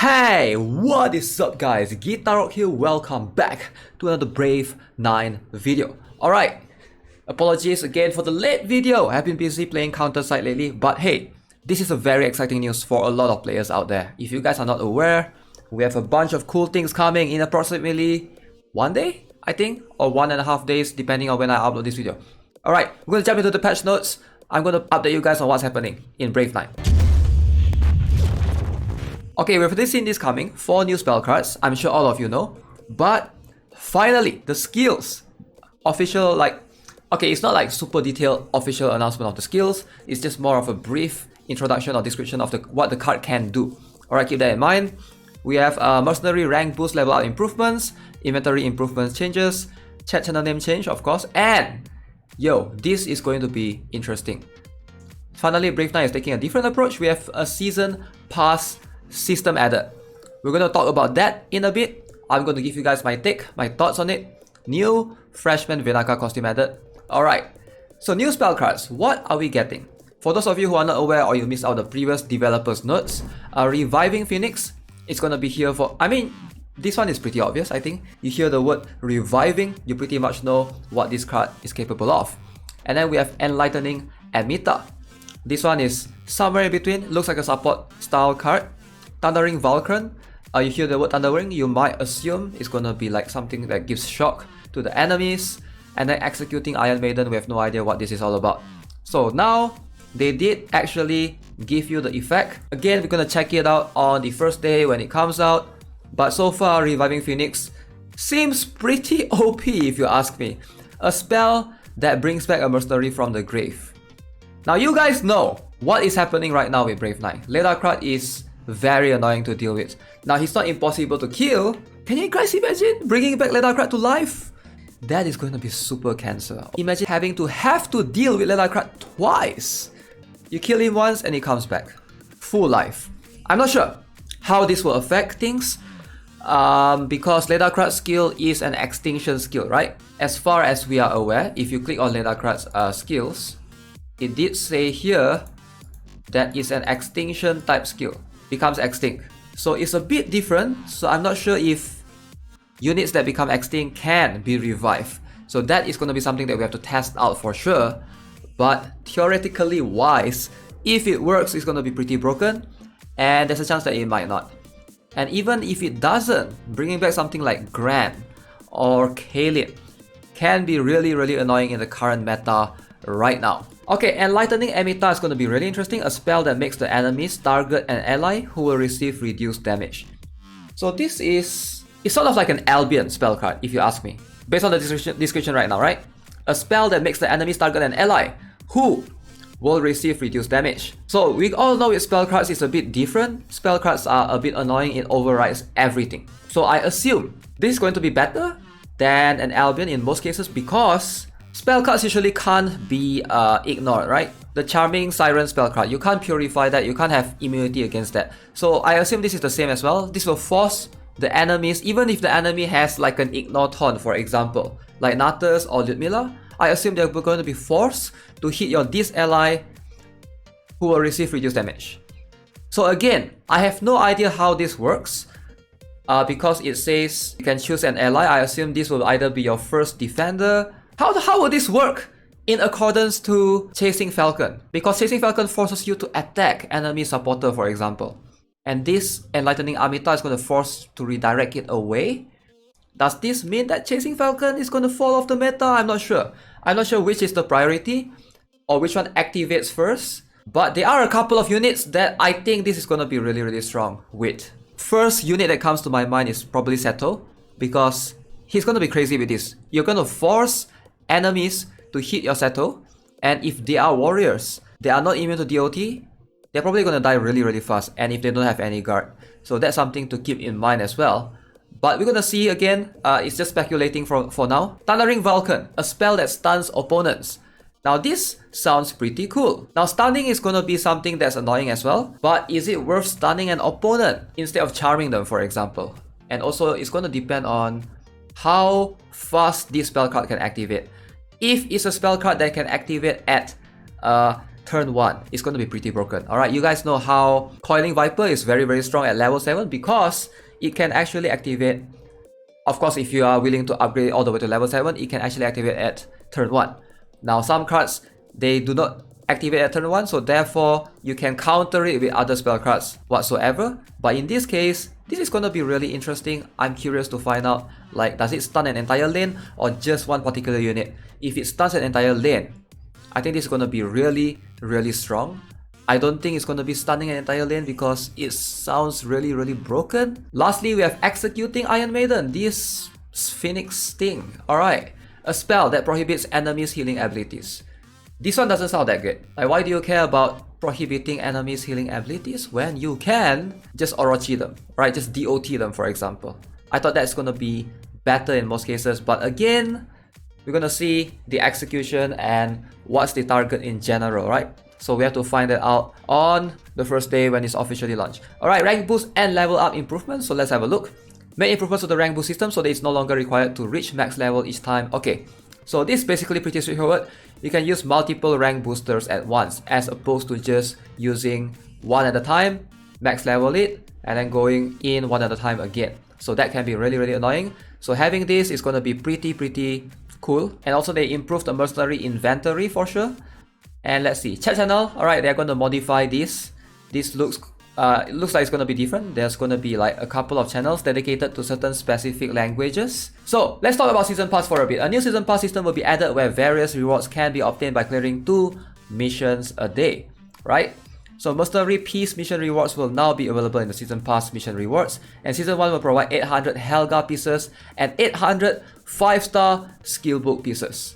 Hey, what is up guys? Guitar here, welcome back to another Brave 9 video. Alright, apologies again for the late video. I've been busy playing Counter-Strike lately, but hey, this is a very exciting news for a lot of players out there. If you guys are not aware, we have a bunch of cool things coming in approximately 1 day, I think, or 1.5 days, depending on when I upload this video. Alright, we're going to jump into the patch notes. I'm going to update you guys on what's happening in Brave 9. Okay, we've already seen this coming, 4 new spell cards, I'm sure all of you know. But finally, the skills, official, okay, it's not like super detailed official announcement of the skills, it's just more of a brief introduction or description of what the card can do. Alright, keep that in mind. We have mercenary rank boost, level up improvements, inventory improvements changes, chat channel name change of course, and yo, this is going to be interesting. Finally, Brave 9 is taking a different approach. We have a season pass system added. We're going to talk about that in a bit. I'm going to give you guys my take, my thoughts on it. New freshman Vinaka costume added. Alright, so new spell cards. What are we getting? For those of you who are not aware or you missed out the previous developers notes, Reviving Phoenix is going to be here for, this one is pretty obvious, I think. You hear the word reviving, you pretty much know what this card is capable of. And then we have Enlightening Amita. This one is somewhere in between, looks like a support style card. Thundering Valkyrie, you hear the word Thundering, you might assume it's gonna be like something that gives shock to the enemies. And then Executing Iron Maiden, we have no idea what this is all about. So now, they did actually give you the effect. Again, we're gonna check it out on the first day when it comes out. But so far, Reviving Phoenix seems pretty OP if you ask me. A spell that brings back a mercenary from the grave. Now you guys know what is happening right now with Brave 9. Ledakrat is very annoying to deal with. Now he's not impossible to kill. Can you guys imagine bringing back Ledakrat to life? That is going to be super cancer. Imagine having to deal with Ledakrat twice. You kill him once and he comes back. Full life. I'm not sure how this will affect things. Because Ledakrat's skill is an extinction skill, right? As far as we are aware, if you click on Ledakrat's skills, it did say here that it's an extinction type skill. Becomes extinct. So it's a bit different. So I'm not sure if units that become extinct can be revived. So that is going to be something that we have to test out for sure. But theoretically wise, if it works, it's going to be pretty broken. And there's a chance that it might not. And even if it doesn't, bringing back something like Gran or Kalid can be really annoying in the current meta right now. Okay, Enlightening Amita is going to be really interesting. A spell that makes the enemies target an ally who will receive reduced damage. So this is... it's sort of like an Albion spell card, if you ask me. Based on the description right now, right? A spell that makes the enemies target an ally who will receive reduced damage. So we all know with spell cards it's a bit different. Spell cards are a bit annoying, it overrides everything. So I assume this is going to be better than an Albion in most cases because spell cards usually can't be ignored, right? The Charming Siren spell card, you can't purify that, you can't have immunity against that. So I assume this is the same as well. This will force the enemies, even if the enemy has like an ignore taunt for example, like Natus or Lyudmila, I assume they're going to be forced to hit your this ally who will receive reduced damage. So again, I have no idea how this works because it says you can choose an ally. I assume this will either be your first defender. How will this work in accordance to Chasing Falcon? Because Chasing Falcon forces you to attack enemy supporter for example. And this Enlightening Amita is going to force to redirect it away. Does this mean that Chasing Falcon is going to fall off the meta? I'm not sure. I'm not sure which is the priority or which one activates first. But there are a couple of units that I think this is going to be really strong with. First unit that comes to my mind is probably Seto because he's going to be crazy with this. You're going to force enemies to hit your Seto, and if they are warriors, they are not immune to DOT, they're probably going to die really fast, and if they don't have any guard. So that's something to keep in mind as well. But we're going to see again, it's just speculating for now. Thundering Vulcan, a spell that stuns opponents. Now this sounds pretty cool. Now stunning is going to be something that's annoying as well, but is it worth stunning an opponent instead of charming them for example? And also it's going to depend on how fast this spell card can activate. If it's a spell card that can activate at turn 1, it's going to be pretty broken. Alright, you guys know how Coiling Viper is very strong at level 7 because it can actually activate. Of course, if you are willing to upgrade all the way to level 7, it can actually activate at turn 1. Now, some cards, they do not activate at turn 1, so therefore, you can counter it with other spell cards whatsoever. But in this case, this is going to be really interesting. I'm curious to find out, like, does it stun an entire lane or just one particular unit? If it stuns an entire lane, I think this is going to be really strong. I don't think it's going to be stunning an entire lane because it sounds really broken. Lastly, we have Executing Iron Maiden, this Phoenix Sting. Alright, a spell that prohibits enemies' healing abilities. This one doesn't sound that good. Like, why do you care about prohibiting enemies' healing abilities when you can just Orochi them, right? Just DOT them, for example. I thought that's going to be better in most cases, but again, we're going to see the execution and what's the target in general, right? So we have to find that out on the first day when it's officially launched. Alright, rank boost and level up improvements. So let's have a look. Make improvements to the rank boost system so that it's no longer required to reach max level each time. Okay, so this is basically pretty straightforward. You can use multiple rank boosters at once as opposed to just using one at a time, max level it, and then going in one at a time again. So that can be really annoying. So having this is going to be pretty cool. And also they improved the mercenary inventory for sure. And let's see, chat channel. Alright, they're going to modify this. This looks it looks like it's going to be different. There's going to be like a couple of channels dedicated to certain specific languages. So let's talk about Season Pass for a bit. A new Season Pass system will be added where various rewards can be obtained by clearing 2 missions a day, right? So Mercenary Peace mission rewards will now be available in the Season Pass mission rewards. And Season 1 will provide 800 Helga pieces and 800 5-star skill book pieces.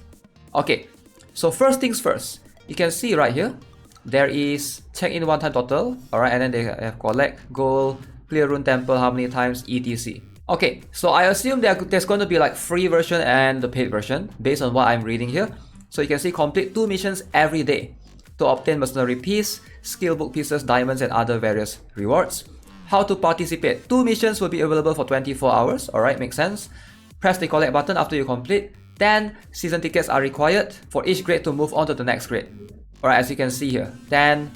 Okay, so first things first. You can see right here, there is check in one time total, alright, and then they have collect, goal, clear rune temple, how many times, etc. Okay, so I assume there's going to be like free version and the paid version based on what I'm reading here. So you can see complete 2 missions every day to obtain Mercenary Piece, skill book pieces, diamonds, and other various rewards. How to participate? 2 missions will be available for 24 hours, alright, makes sense. Press the collect button after you complete. 10 season tickets are required for each grade to move on to the next grade. Alright, as you can see here, 10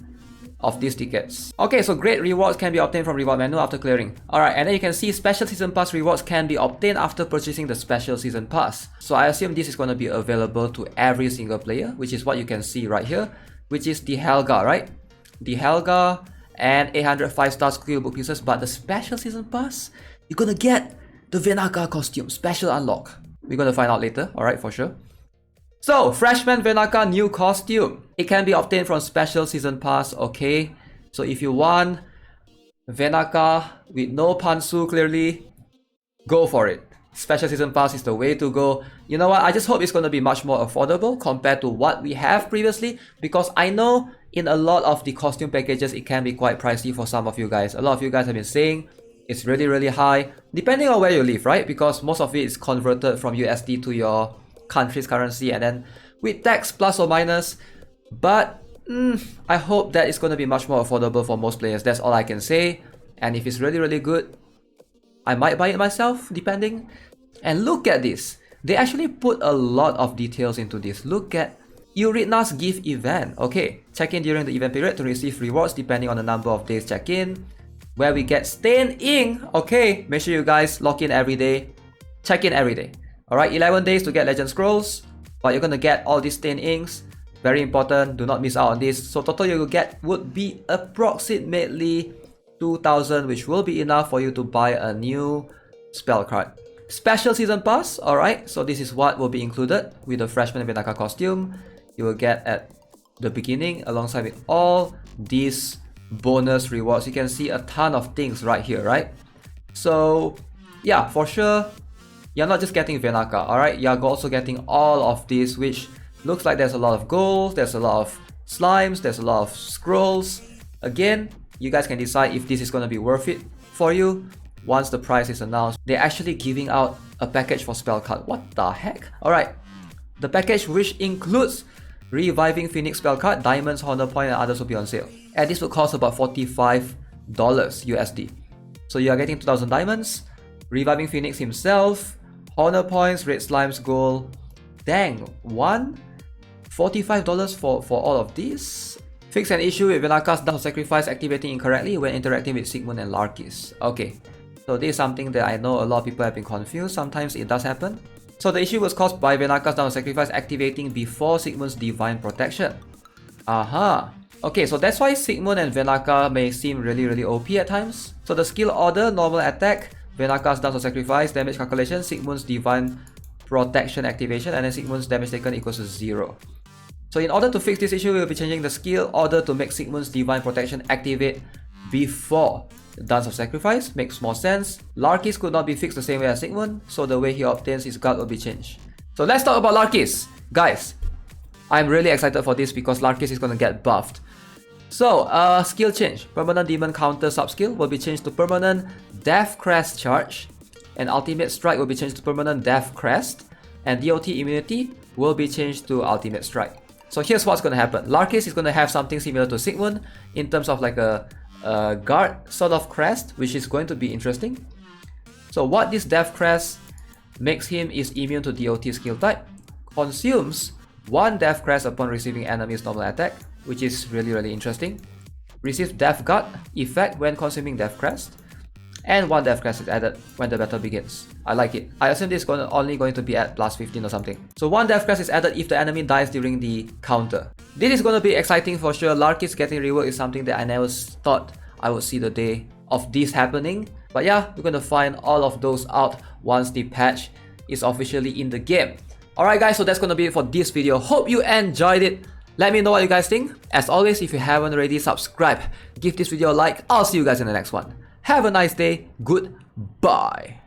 of these tickets. Okay, so grade rewards can be obtained from reward menu after clearing. Alright, and then you can see special season pass rewards can be obtained after purchasing the special season pass. So I assume this is going to be available to every single player, which is what you can see right here, which is the Helga, right? The Helga and 800 5-star skill book pieces, but the special season pass, you're gonna get the Venaka costume, special unlock. We're gonna find out later, alright, for sure. So, Freshman Venaka new costume. It can be obtained from special season pass, okay? So if you want Venaka with no pantsu clearly, go for it. Special season pass is the way to go. You know what, I just hope it's gonna be much more affordable compared to what we have previously, because I know in a lot of the costume packages it can be quite pricey for some of you guys. A lot of you guys have been saying it's really high, depending on where you live, right? Because most of it is converted from USD to your country's currency and then with tax plus or minus. But I hope that it's going to be much more affordable for most players. That's all I can say. And if it's really good, I might buy it myself, depending. And look at this. They actually put a lot of details into this. Look at Eurythna's gift event. Okay, check in during the event period to receive rewards depending on the number of days check in. Where we get Stain Ink. Okay, make sure you guys log in every day. Check in every day. Alright, 11 days to get Legend Scrolls. But you're gonna get all these Stain Inks. Very important, do not miss out on this. So total you will get would be approximately 2,000, which will be enough for you to buy a new spell card. Special Season Pass, alright. So this is what will be included with the Freshman Venaka costume. You will get at the beginning alongside with all these bonus rewards. You can see a ton of things right here, right? So yeah, for sure, you're not just getting Venaka, alright? You're also getting all of these, which looks like there's a lot of gold, there's a lot of slimes, there's a lot of scrolls. Again, you guys can decide if this is going to be worth it for you once the price is announced. They're actually giving out a package for spell card. What the heck? Alright, the package which includes Reviving Phoenix spell card, diamonds, honor point, and others will be on sale. And this will cost about $45 USD. So you are getting 2,000 diamonds, Reviving Phoenix himself, honor points, red slimes, gold. Dang, $45 for all of these? Fix an issue with Larkis Dance of Sacrifice activating incorrectly when interacting with Sigmund and Larkis. Okay, so this is something that I know a lot of people have been confused. Sometimes it does happen. So the issue was caused by Larkis Dance of Sacrifice activating before Sigmund's Divine Protection. Aha. Okay, so that's why Sigmund and Venaka may seem really OP at times. So the skill order, normal attack, Venaka's Dance of Sacrifice, damage calculation, Sigmund's Divine Protection activation, and then Sigmund's damage taken equals to 0. So in order to fix this issue, we'll be changing the skill order to make Sigmund's Divine Protection activate before the Dance of Sacrifice. Makes more sense. Larkis could not be fixed the same way as Sigmund, so the way he obtains his guard will be changed. So let's talk about Larkis. Guys, I'm really excited for this because Larkis is going to get buffed. So, skill change. Permanent Demon Counter subskill will be changed to Permanent Death Crest Charge, and Ultimate Strike will be changed to Permanent Death Crest, and DOT Immunity will be changed to Ultimate Strike. So here's what's going to happen. Larkis is going to have something similar to Sigmund in terms of like a guard sort of crest, which is going to be interesting. So what this Death Crest makes him is immune to DOT skill type, consumes 1 Death Crest upon receiving enemy's normal attack, which is really interesting. Receives Death Guard effect when consuming Death Crest, and 1 Death Crest is added when the battle begins. I like it. I assume this is only going to be at plus 15 or something. So 1 Death Crest is added if the enemy dies during the counter. This is going to be exciting for sure. Larkis getting reworked is something that I never thought I would see the day of this happening. But yeah, we're going to find all of those out once the patch is officially in the game. Alright guys, so that's going to be it for this video. Hope you enjoyed it. Let me know what you guys think. As always, if you haven't already, subscribe. Give this video a like. I'll see you guys in the next one. Have a nice day. Goodbye.